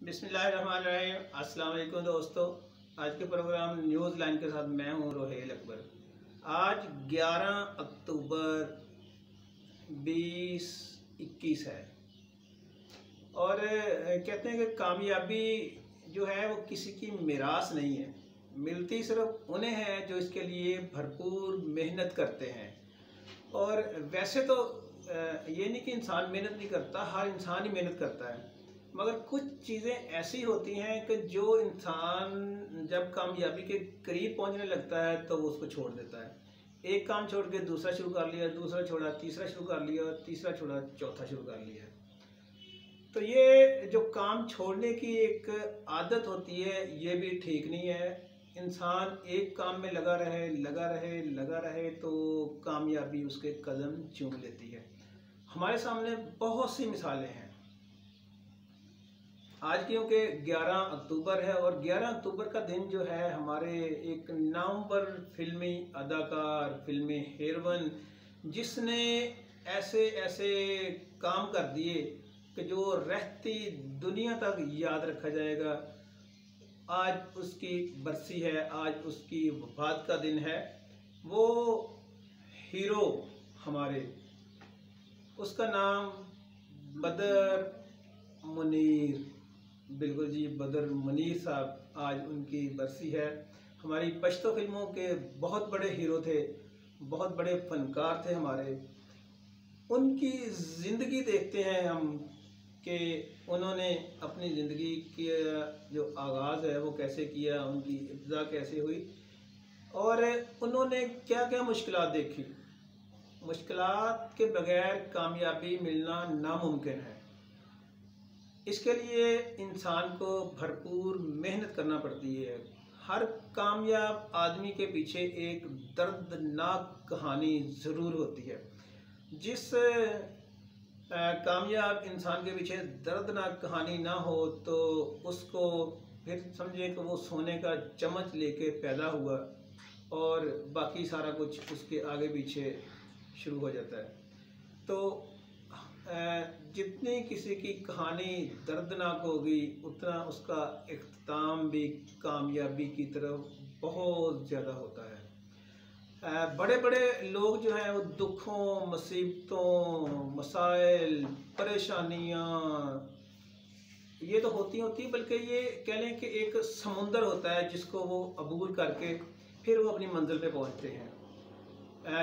बिस्मिल्लाहिर्रहमानिर्रहीम। अस्सलाम वालेकुम दोस्तों, आज के प्रोग्राम न्यूज़ लाइन के साथ मैं हूं रोहेल अकबर। आज 11 अक्टूबर 2021 है और कहते हैं कि कामयाबी जो है वो किसी की मिरास नहीं है, मिलती सिर्फ उन्हें है जो इसके लिए भरपूर मेहनत करते हैं। और वैसे तो ये नहीं कि इंसान मेहनत नहीं करता, हर इंसान ही मेहनत करता है, मगर कुछ चीज़ें ऐसी होती हैं कि जो इंसान जब कामयाबी के करीब पहुंचने लगता है तो वो उसको छोड़ देता है। एक काम छोड़ के दूसरा शुरू कर लिया, दूसरा छोड़ा तीसरा शुरू कर लिया, तीसरा छोड़ा चौथा शुरू कर लिया। तो ये जो काम छोड़ने की एक आदत होती है ये भी ठीक नहीं है। इंसान एक काम में लगा रहे तो कामयाबी उसके कदम चूम लेती है। हमारे सामने बहुत सी मिसालें हैं। आज क्योंकि 11 अक्टूबर है और 11 अक्टूबर का दिन जो है हमारे एक नामवर फिल्मी अदाकार, फिल्मी हीरोइन, जिसने ऐसे ऐसे काम कर दिए कि जो रहती दुनिया तक याद रखा जाएगा। आज उसकी बरसी है, आज उसकी वफात का दिन है। वो हीरो हमारे, उसका नाम बदर मुनीर, बिल्कुल जी, बदर मुनीर साहब, आज उनकी बरसी है। हमारी पश्तो फिल्मों के बहुत बड़े हीरो थे, बहुत बड़े फनकार थे हमारे। उनकी ज़िंदगी देखते हैं हम कि उन्होंने अपनी ज़िंदगी की जो आगाज़ है वो कैसे किया, उनकी इब्तिदा कैसे हुई और उन्होंने क्या क्या मुश्किलात देखी। मुश्किलात के बगैर कामयाबी मिलना नामुमकिन है। इसके लिए इंसान को भरपूर मेहनत करना पड़ती है। हर कामयाब आदमी के पीछे एक दर्दनाक कहानी ज़रूर होती है। जिस कामयाब इंसान के पीछे दर्दनाक कहानी ना हो तो उसको फिर समझे कि वो सोने का चम्मच लेके पैदा हुआ और बाकी सारा कुछ उसके आगे पीछे शुरू हो जाता है। तो जितनी किसी की कहानी दर्दनाक होगी उतना उसका इख्तिताम भी कामयाबी की तरफ बहुत ज़्यादा होता है। बड़े बड़े लोग जो हैं वो दुखों, मुसीबतों, मसाइल, परेशानियाँ ये तो होती बल्कि ये कह लें कि एक समुंदर होता है जिसको वो अबूर करके फिर वो अपनी मंजिल पे पहुंचते हैं।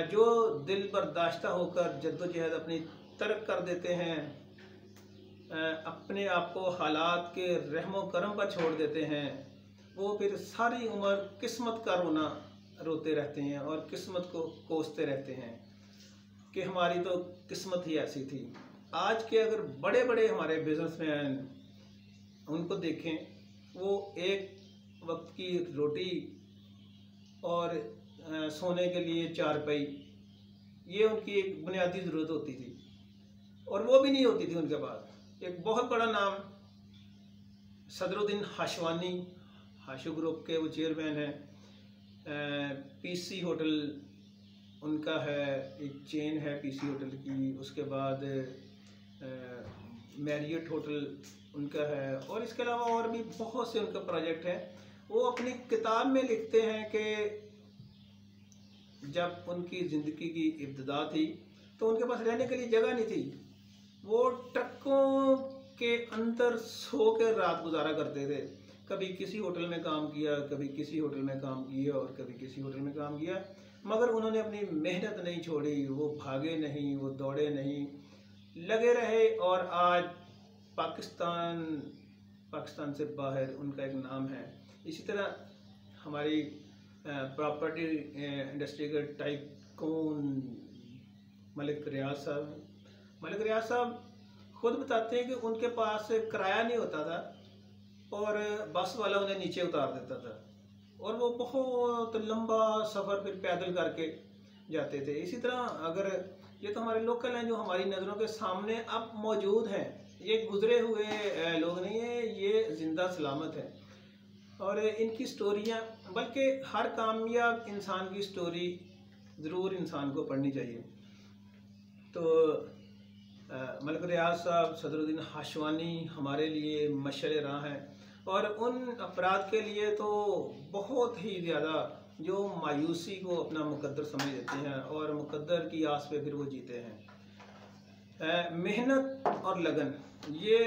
जो दिल बर्दाश्ता होकर जद्दोजहद अपनी तर्क कर देते हैं, अपने आप को हालात के रहमो करम पर छोड़ देते हैं, वो फिर सारी उम्र किस्मत का रोना रोते रहते हैं और किस्मत को कोसते रहते हैं कि हमारी तो किस्मत ही ऐसी थी। आज के अगर बड़े बड़े हमारे बिजनेसमैन उनको देखें, वो एक वक्त की रोटी और सोने के लिए चारपाई, ये उनकी एक बुनियादी ज़रूरत होती थी और वो भी नहीं होती थी उनके पास। एक बहुत बड़ा नाम सदरुद्दीन हाशवानी, हाशु ग्रुप के वो चेयरमैन हैं। पीसी होटल उनका है, एक चेन है पीसी होटल की। उसके बाद मैरियट होटल उनका है और इसके अलावा और भी बहुत से उनका प्रोजेक्ट है। वो अपनी किताब में लिखते हैं कि जब उनकी ज़िंदगी की इब्तिदा थी तो उनके पास रहने के लिए जगह नहीं थी। वो ट्रकों के अंदर सो कर रात गुजारा करते थे। कभी किसी होटल में काम किया, कभी किसी होटल में काम किया और कभी किसी होटल में काम किया, मगर उन्होंने अपनी मेहनत नहीं छोड़ी। वो भागे नहीं, वो दौड़े नहीं, लगे रहे और आज पाकिस्तान से बाहर उनका एक नाम है। इसी तरह हमारी प्रॉपर्टी इंडस्ट्री के टाइकून मलिक रियाज साहब खुद बताते हैं कि उनके पास किराया नहीं होता था और बस वाला उन्हें नीचे उतार देता था और वो बहुत लंबा सफ़र फिर पैदल करके जाते थे। इसी तरह अगर ये तो हमारे लोकल हैं जो हमारी नज़रों के सामने अब मौजूद हैं, ये गुजरे हुए लोग नहीं है, ये ज़िंदा सलामत है और इनकी स्टोरियाँ, बल्कि हर कामयाब इंसान की स्टोरी ज़रूर इंसान को पढ़नी चाहिए। तो मलिक रियाज साहब, सदरुद्दीन हाशवानी हमारे लिए मशअल राह हैं, और उन अफराद के लिए तो बहुत ही ज़्यादा जो मायूसी को अपना मुकद्दर समझ लेते हैं और मुकद्दर की आस पे फिर वो जीते हैं। मेहनत और लगन, ये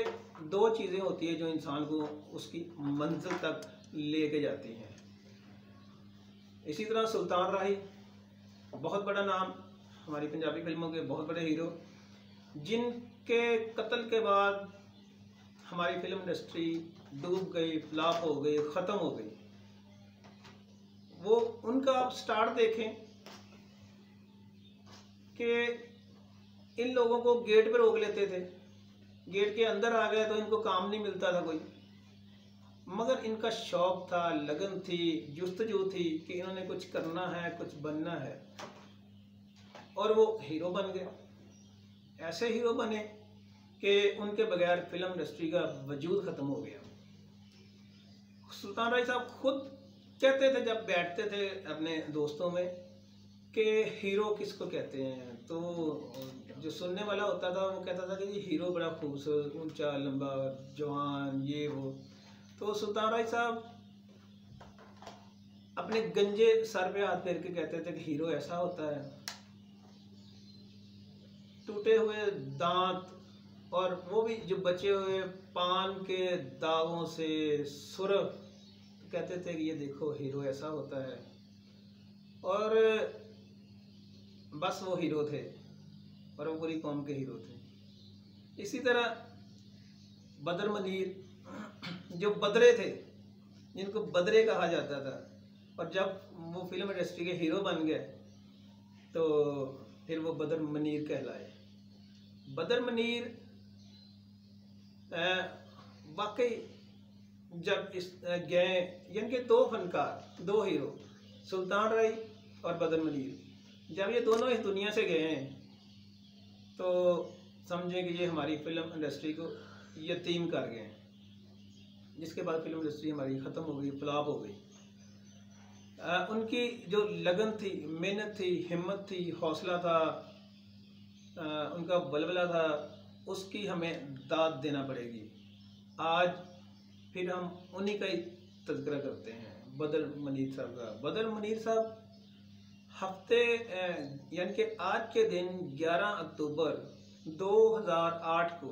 दो चीज़ें होती है जो इंसान को उसकी मंजिल तक लेके जाती हैं। इसी तरह सुल्तान राही, बहुत बड़ा नाम, हमारी पंजाबी फिल्मों के बहुत बड़े हीरो, जिनके कत्ल के बाद हमारी फिल्म इंडस्ट्री डूब गई, फ्लॉप हो गई, ख़त्म हो गई। वो उनका आप स्टार्ट देखें कि इन लोगों को गेट पर रोक लेते थे, गेट के अंदर आ गए तो इनको काम नहीं मिलता था कोई, मगर इनका शौक था, लगन थी, जुस्तजू थी कि इन्होंने कुछ करना है, कुछ बनना है, और वो हीरो बन गए। ऐसे हीरो बने कि उनके बगैर फिल्म इंडस्ट्री का वजूद ख़त्म हो गया। सुल्तान राही साहब खुद कहते थे जब बैठते थे अपने दोस्तों में कि हीरो किसको कहते हैं, तो जो सुनने वाला होता था वो कहता था कि ये हीरो बड़ा खूबसूरत, ऊंचा, लंबा, जवान, ये वो। तो सुल्तान राही साहब अपने गंजे सर पे हाथ फेर के कहते थे कि हीरो ऐसा होता है, टूटे हुए दांत और वो भी जो बचे हुए पान के दागों से सुर्ख, कहते थे कि ये देखो हीरो ऐसा होता है। और बस वो हीरो थे और वो पूरी कौम के हीरो थे। इसी तरह बदर मनीर, जो बदरे थे, जिनको बदरे कहा जाता था, और जब वो फिल्म इंडस्ट्री के हीरो बन गए तो फिर वो बदर मनीर कहलाए। बदर मनीर वाकई जब इस गए, यानी कि दो फनकार, दो हीरो, सुल्तान राही और बदर मनीर, जब ये दोनों इस दुनिया से गए हैं तो समझें कि ये हमारी फिल्म इंडस्ट्री को यतीम कर गए हैं, जिसके बाद फिल्म इंडस्ट्री हमारी ख़त्म हो गई, फ्लॉप हो गई। उनकी जो लगन थी, मेहनत थी, हिम्मत थी, हौसला था, उनका बलबला था, उसकी हमें दाद देना पड़ेगी। आज फिर हम उन्हीं का ही तज़किरा करते हैं, बदर मनीर साहब का। बदर मनीर साहब हफ्ते यानी कि आज के दिन 11 अक्टूबर 2008 को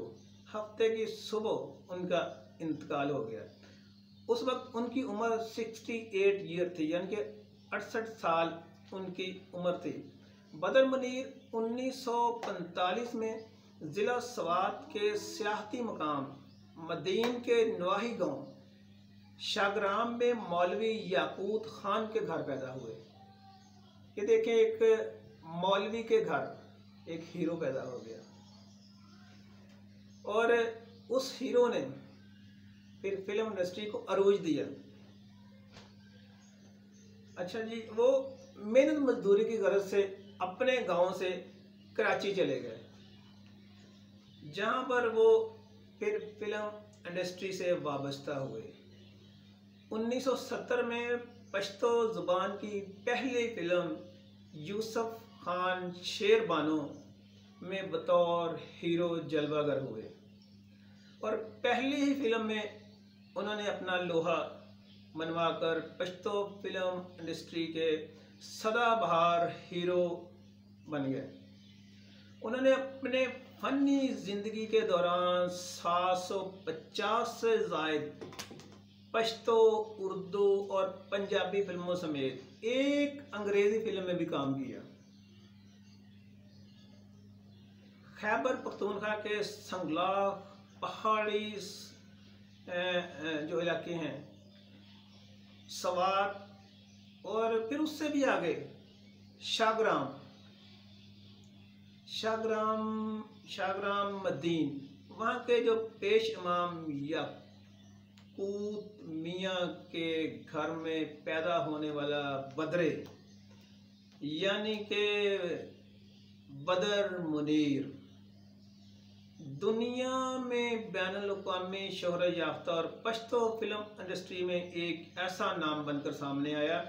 हफ्ते की सुबह उनका इंतकाल हो गया। उस वक्त उनकी उम्र 68 ईयर थी, यानी कि 68 साल उनकी उम्र थी। बदर मनीर 1945 में ज़िला स्वात के सियाहती मकाम मदीन के नवाही गांव शाहग्राम में मौलवी याकूत खान के घर पैदा हुए। ये देखें, एक मौलवी के घर एक हीरो पैदा हो गया, और उस हीरो ने फिर फिल्म इंडस्ट्री को अरूज दिया। अच्छा जी, वो मेहनत मजदूरी की गरज से अपने गांव से कराची चले गए, जहां पर वो फिर फिल्म इंडस्ट्री से वाबस्ता हुए। 1970 में पश्तो ज़ुबान की पहली फिल्म यूसुफ खान शेर बानो में बतौर हीरो जलवागर हुए, और पहली ही फिल्म में उन्होंने अपना लोहा मनवाकर पश्तो फिल्म इंडस्ट्री के सदाबहार हीरो बन गए। उन्होंने अपने फनी ज़िंदगी के दौरान 750 से ज़ायद पश्तो, उर्दू और पंजाबी फिल्मों समेत एक अंग्रेज़ी फिल्म में भी काम किया। खैबर पख्तूनख्वा के संगला पहाड़ी जो इलाके हैं, सवात, और फिर उससे भी आगे शाहग्राम मदीन, वहाँ के जो पेश इमाम याकूत मियाँ के घर में पैदा होने वाला बदरे, यानी कि बदर मुनीर, दुनिया में बैनुल-अक़वामी शोहरत याफ्ता और पश्तो फिल्म इंडस्ट्री में एक ऐसा नाम बनकर सामने आया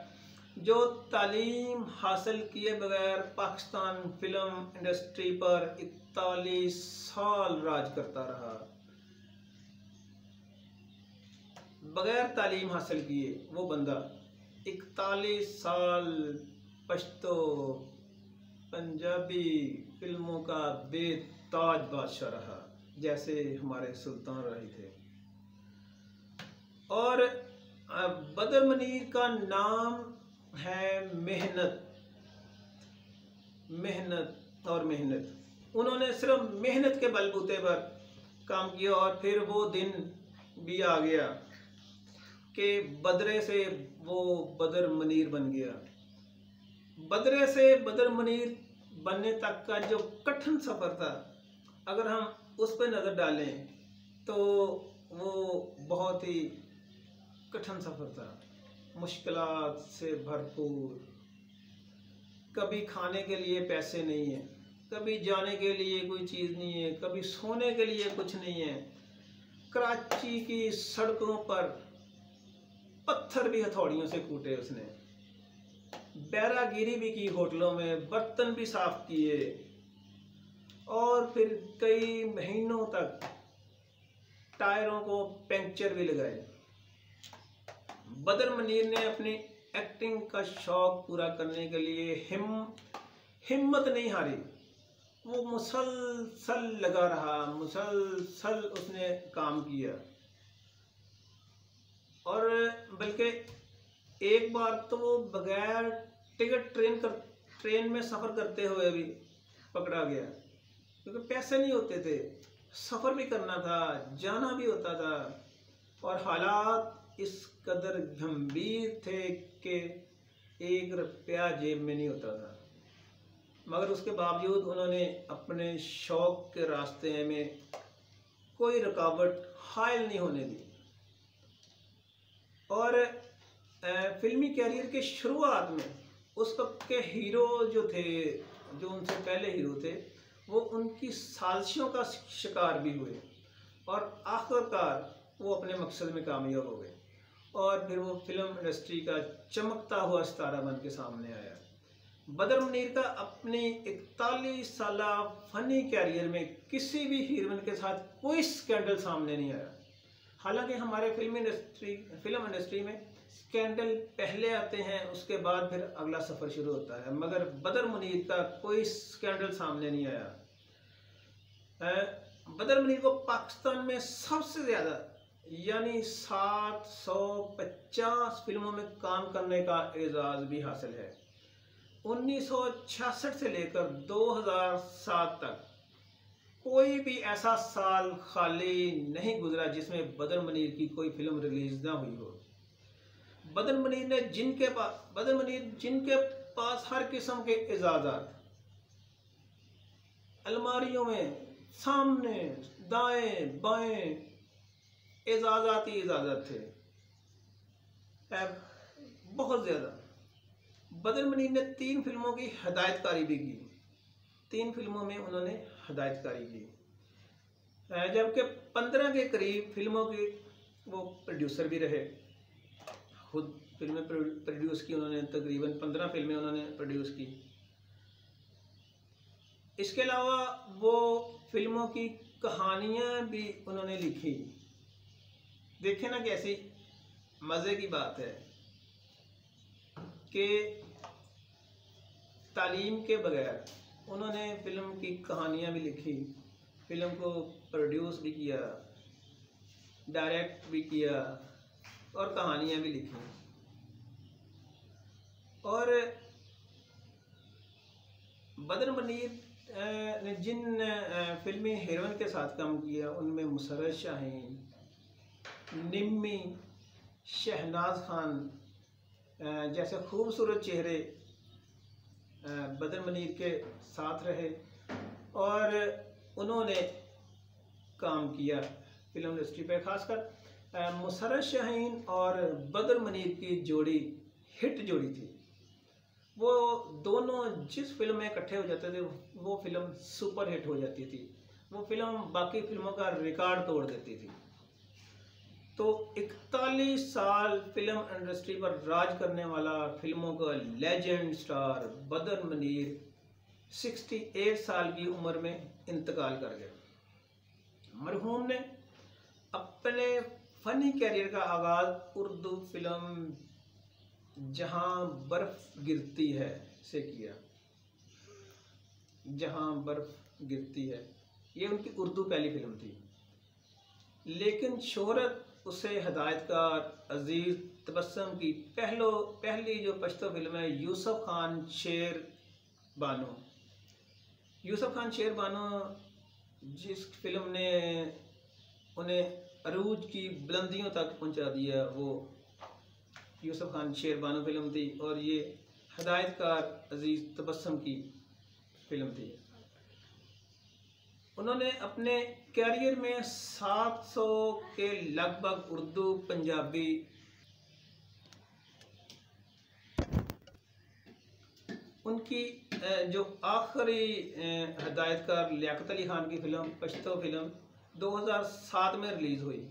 जो तालीम हासिल किए बगैर पाकिस्तान फिल्म इंडस्ट्री पर 41 साल राज करता रहा। बगैर तालीम हासिल किए वो बंदा 41 साल पश्तो पंजाबी फिल्मों का बेताज बादशाह रहा, जैसे हमारे सुल्तान रही थे। और बदर मनीर का नाम है मेहनत, मेहनत और मेहनत। उन्होंने सिर्फ मेहनत के बलबूते पर काम किया और फिर वो दिन भी आ गया कि बदरे से वो बदर मनीर बन गया। बदरे से बदर मनीर बनने तक का जो कठिन सफ़र था, अगर हम उस पर नज़र डालें तो वो बहुत ही कठिन सफ़र था, मुश्किलात से भरपूर। कभी खाने के लिए पैसे नहीं है, कभी जाने के लिए कोई चीज़ नहीं है, कभी सोने के लिए कुछ नहीं है। कराची की सड़कों पर पत्थर भी हथौड़ियों से कूटे उसने, बैरागिरी भी की, होटलों में बर्तन भी साफ किए और फिर कई महीनों तक टायरों को पंक्चर भी लगाए। बदर मनीर ने अपनी एक्टिंग का शौक पूरा करने के लिए हिम्मत नहीं हारी। वो मुसलसल लगा रहा, मुसलसल उसने काम किया। और बल्कि एक बार तो वो बगैर टिकट ट्रेन में सफ़र करते हुए भी पकड़ा गया, क्योंकि पैसे नहीं होते थे, सफ़र भी करना था, जाना भी होता था और हालात इस कदर गंभीर थे कि 1 रुपया जेब में नहीं होता था। मगर उसके बावजूद उन्होंने अपने शौक के रास्ते में कोई रुकावट हायल नहीं होने दी। और फिल्मी कैरियर के शुरुआत में उस वक्त के हीरो जो थे, जो उनसे पहले हीरो थे, वो उनकी साजिशों का शिकार भी हुए और आखिरकार वो अपने मकसद में कामयाब हो गए और फिर वो फिल्म इंडस्ट्री का चमकता हुआ सितारा बन के सामने आया। बदर मनीर का अपनी 41 साला फनी कैरियर में किसी भी हीरोइन के साथ कोई स्कैंडल सामने नहीं आया। हालांकि हमारे फिल्म इंडस्ट्री में स्कैंडल पहले आते हैं, उसके बाद फिर अगला सफ़र शुरू होता है, मगर बदर मनीर का कोई स्कैंडल सामने नहीं आया। बदर मनीर को पाकिस्तान में सबसे ज़्यादा यानी 750 फिल्मों में काम करने का एजाज़ भी हासिल है। 1966 से लेकर 2007 तक कोई भी ऐसा साल खाली नहीं गुजरा जिसमें बदर मनीर की कोई फिल्म रिलीज ना हुई हो। बदर मनीर जिनके पास हर किस्म के एजाज़ात, अलमारियों में सामने दाएं बाएं एजाज़ात ही एजाज़ात थे, बहुत ज़्यादा। बदर मनीर ने 3 फिल्मों की हदायतकारी भी की, 3 फिल्मों में उन्होंने हदायतकारी की, जबकि 15 के करीब फिल्मों के वो प्रोड्यूसर भी रहे। खुद फिल्में प्रोड्यूस की उन्होंने, तकरीबन 15 फिल्में उन्होंने प्रोड्यूस की। इसके अलावा वो फिल्मों की कहानियाँ भी उन्होंने लिखी। देखें ना कैसी मज़े की बात है कि तालीम के बगैर उन्होंने फिल्म की कहानियाँ भी लिखी, फिल्म को प्रोड्यूस भी किया, डायरेक्ट भी किया और कहानियाँ भी लिखी। और बदर मनीर ने जिन फिल्मी हीरोइन के साथ काम किया उनमें मुसर्रत शाहीन, निम्मी, शहनाज खान जैसे खूबसूरत चेहरे बदर मनीर के साथ रहे और उन्होंने काम किया फिल्म इंडस्ट्री पे। खासकर मुसर्रत शाहीन और बदर मनीर की जोड़ी हिट जोड़ी थी। वो दोनों जिस फिल्म में इकट्ठे हो जाते थे वो फिल्म सुपर हिट हो जाती थी, वो फिल्म बाकी फिल्मों का रिकॉर्ड तोड़ देती थी। तो 41 साल फिल्म इंडस्ट्री पर राज करने वाला, फिल्मों का लेजेंड स्टार बदर मनीर 68 साल की उम्र में इंतकाल कर गया। मरहूम ने अपने फनी कैरियर का आगाज़ उर्दू फिल्म जहां बर्फ गिरती है से किया। जहां बर्फ गिरती है ये उनकी उर्दू पहली फिल्म थी, लेकिन शोहरत उसे हिदायतकार अजीज़ तबस्सुम की पहली जो पश्तो फिल्म है यूसुफ खान शेर बानो। यूसुफ खान शेर बानो जिस फिल्म ने उन्हें अरूज की बुलंदियों तक पहुंचा दिया, वो यूसुफ खान शेर बानो फिल्म थी और ये हिदायतकार अजीज़ तबस्सुम की फिल्म थी। उन्होंने अपने कैरियर में 700 के लगभग उर्दू पंजाबी उनकी जो आखिरी हिदायतकार लियाकत अली खान की फिल्म पश्तो फिल्म 2007 में रिलीज़ हुई।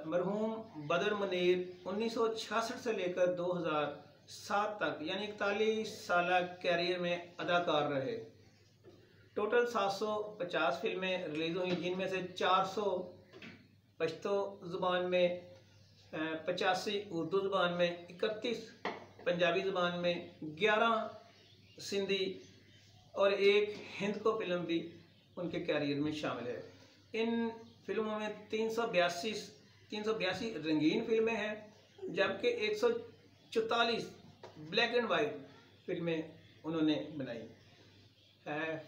मरहूम बदर मनीर 1966 से लेकर 2007 तक यानी 41 साल कैरियर में अदाकार रहे। टोटल 750 फिल्में रिलीज़ हुई, जिनमें से 400 पश्तो ज़ुबान में, 85 उर्दू ज़ुबान में, 31 पंजाबी ज़ुबान में, 11 सिंधी और एक हिंद को फिल्म भी उनके कैरियर में शामिल है। इन फिल्मों में 382 रंगीन फिल्में हैं, जबकि 144 ब्लैक एंड वाइट फिल्में उन्होंने बनाई।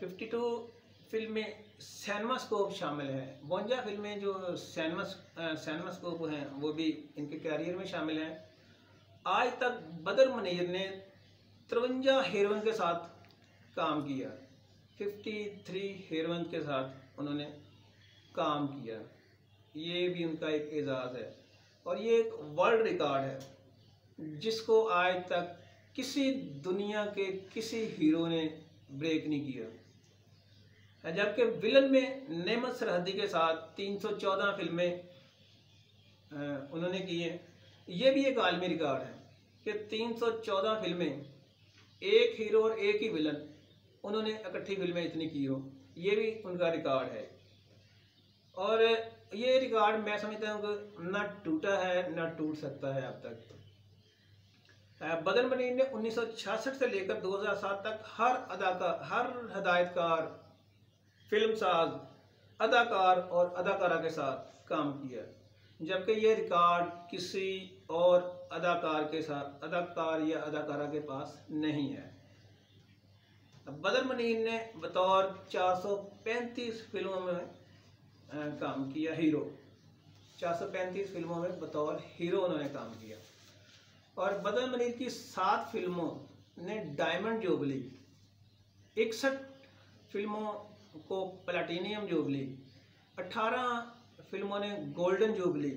52 फिल्में सैनमास्कोप शामिल हैं। 52 फिल्में जो सैनमास्कोप हैं वो भी इनके कैरियर में शामिल हैं। आज तक बदर मनीर ने 53 हीरोइन के साथ काम किया। 53 हीरोइन के साथ उन्होंने काम किया, ये भी उनका एक एजाज़ है और ये एक वर्ल्ड रिकॉर्ड है जिसको आज तक किसी दुनिया के किसी हीरो ने ब्रेक नहीं किया। जबकि विलन में नेमत सरहदी के साथ 314 फिल्में उन्होंने की हैं। ये भी एक आलमी रिकॉर्ड है कि 314 फिल्में, एक हीरो और एक ही विलन, उन्होंने इकट्ठी फिल्में इतनी की हो, ये भी उनका रिकॉर्ड है। और ये रिकॉर्ड मैं समझता हूँ कि ना टूटा है ना टूट सकता है अब तक। बदर मनीर ने 1966 से लेकर 2007 तक हर हिदायतकार, फिल्मसाज, अदाकार और अदाकारा के साथ काम किया, जबकि ये रिकॉर्ड किसी और अदाकार या अदाकारा के पास नहीं है। बदर मनीर ने बतौर 435 फिल्मों में काम किया, हीरो 435 फिल्मों में बतौर हीरो उन्होंने काम किया। और बदर मनीर की 7 फिल्मों ने डायमंड जुबली, 61 फिल्मों को प्लैटिनियम जुबली, 18 फिल्मों ने गोल्डन जुबली,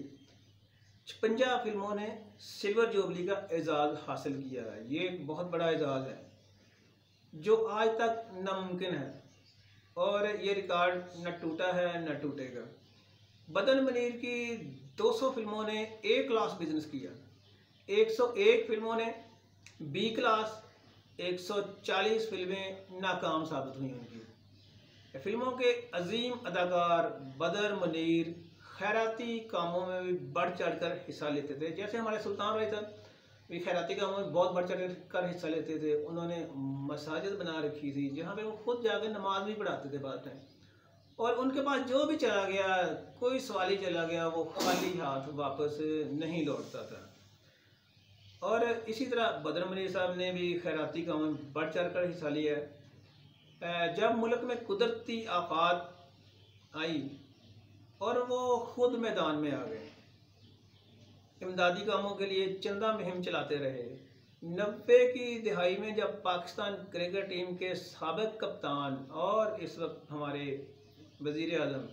56 फिल्मों ने सिल्वर जुबली का एजाज़ हासिल किया है। ये एक बहुत बड़ा एजाज़ है जो आज तक नामुमकिन है और ये रिकॉर्ड न टूटा है न टूटेगा। बदर मनीर की 200 फिल्मों ने ए क्लास बिजनेस किया, 101 फिल्मों ने बी क्लास, 140 फिल्में नाकाम साबित हुई उनकी। फिल्मों के अजीम अदाकार बदर मनीर खैराती कामों में भी बढ़ चढ़ कर हिस्सा लेते थे। जैसे हमारे सुल्तान रायता भी खैराती कामों में बहुत बढ़ चढ़ कर हिस्सा लेते थे। उन्होंने मसाजिद बना रखी थी जहाँ पे वो खुद जाकर नमाज भी पढ़ाते थे बाद में, और उनके पास जो भी चला गया, कोई सवाली चला गया, वो खाली हाथ वापस नहीं लौटता था। और इसी तरह बदर मनीर साहब ने भी खैराती कामों में बढ़ चढ़ कर हिस्सा लिया है। जब मुल्क में कुदरती आफात आई और वो खुद मैदान में आ गए, इमदादी कामों के लिए चंदा मुहिम चलाते रहे। 90 की दिहाई में जब पाकिस्तान क्रिकेट टीम के साबिक कप्तान और इस वक्त हमारे वज़ीर आज़म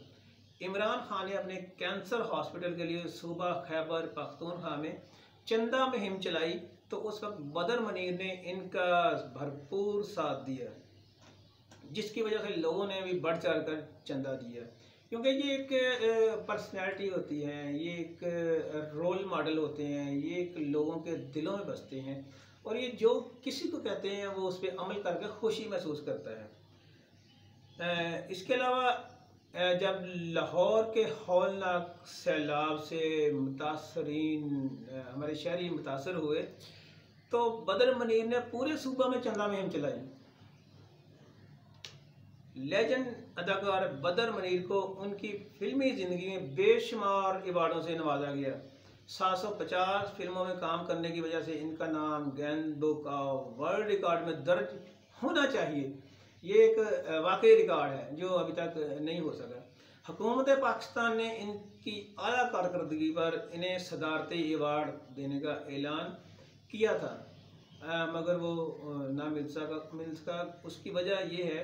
इमरान खान ने अपने कैंसर हॉस्पिटल के लिए सूबा खैबर पख्तूनख्वा में चंदा मुहिम चलाई, तो उस वक्त बदर मनीर ने इनका भरपूर साथ दिया, जिसकी वजह से लोगों ने भी बढ़ चढ़ कर चंदा दिया। क्योंकि ये एक पर्सनैलिटी होती है, ये एक रोल मॉडल होते हैं, ये एक लोगों के दिलों में बसते हैं और ये जो किसी को कहते हैं वो उस पर अमल करके खुशी महसूस करता है। इसके अलावा जब लाहौर के हौलनाक सैलाब से मुतासरीन हमारे शहरी मुतासर हुए तो बदर मनीर ने पूरे सूबा में चंदा मुहिम चलाई। लेजेंड अदाकार बदर मनीर को उनकी फिल्मी ज़िंदगी में बेशुमार अवार्डों से नवाजा गया। 750 फिल्मों में काम करने की वजह से इनका नाम Guinness book of world record में दर्ज होना चाहिए। ये एक वाकई रिकॉर्ड है जो अभी तक नहीं हो सका। हुकूमत पाकिस्तान ने इनकी आला कारकर्दगी पर इन्हें सदारती अवार्ड देने का ऐलान किया था, मगर वो ना मिल सका। उसकी वजह यह है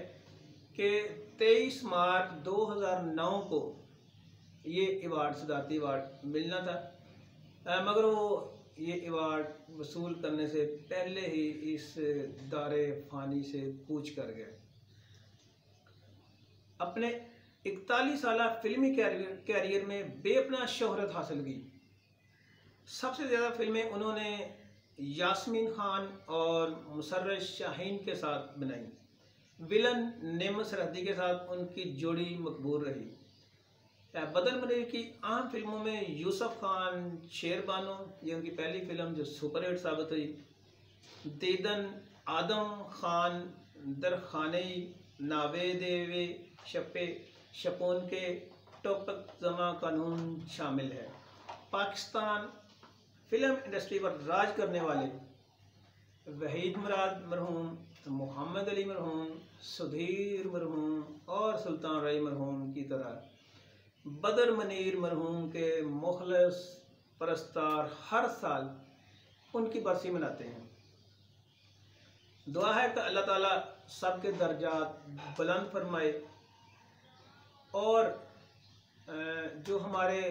कि 23 मार्च 2009 को ये अवार्ड सदारती अवार्ड मिलना था, मगर वो ये अवार्ड वसूल करने से पहले ही इस दारे फ़ानी से कूच कर गए। अपने 41 साल फिल्मी कैरियर में बेपनाह शोहरत हासिल की। सबसे ज़्यादा फिल्में उन्होंने यास्मीन खान और मुसर्रत शाहीन के साथ बनाई। विलन नेमत सरहदी के साथ उनकी जोड़ी मकबूल रही। बदर मनीर की आम फिल्मों में यूसुफ खान शेरबानो, ये उनकी पहली फिल्म जो सुपरहिट साबित हुई, दीदन, आदम खान, दरखानई, नावे देवे, शपे, शपोन के, टोपक जमा कानून शामिल है। पाकिस्तान फिल्म इंडस्ट्री पर राज करने वाले वहीद मुराद मरहूम, मोहम्मद अली मरहूम, सुधीर मरहूम और सुल्तान रई मरहूम की तरह बदर मनीर मरहूम के मुखलस परस्तार हर साल उनकी बरसी मनाते हैं। दुआ है कि अल्लाह ताला सबके दर्जात बुलंद फरमाए और जो हमारे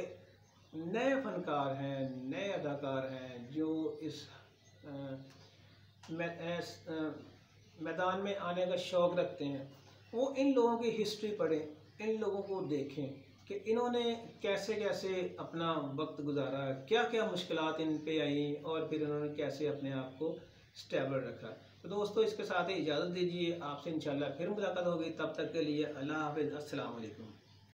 नए फनकार हैं, नए अदाकार हैं जो इस मैदान में आने का शौक़ रखते हैं, वो इन लोगों की हिस्ट्री पढ़ें, इन लोगों को देखें कि इन्होंने कैसे कैसे अपना वक्त गुजारा, क्या क्या मुश्किलात इन पे आई और फिर इन्होंने कैसे अपने आप को स्टेबल रखा। तो दोस्तों, इसके साथ ही इजाज़त दीजिए, आपसे इंशाल्लाह फिर मुलाकात होगी। तब तक के लिए अल्लाह हाफ़िज़, अस्सलाम वालेकुम।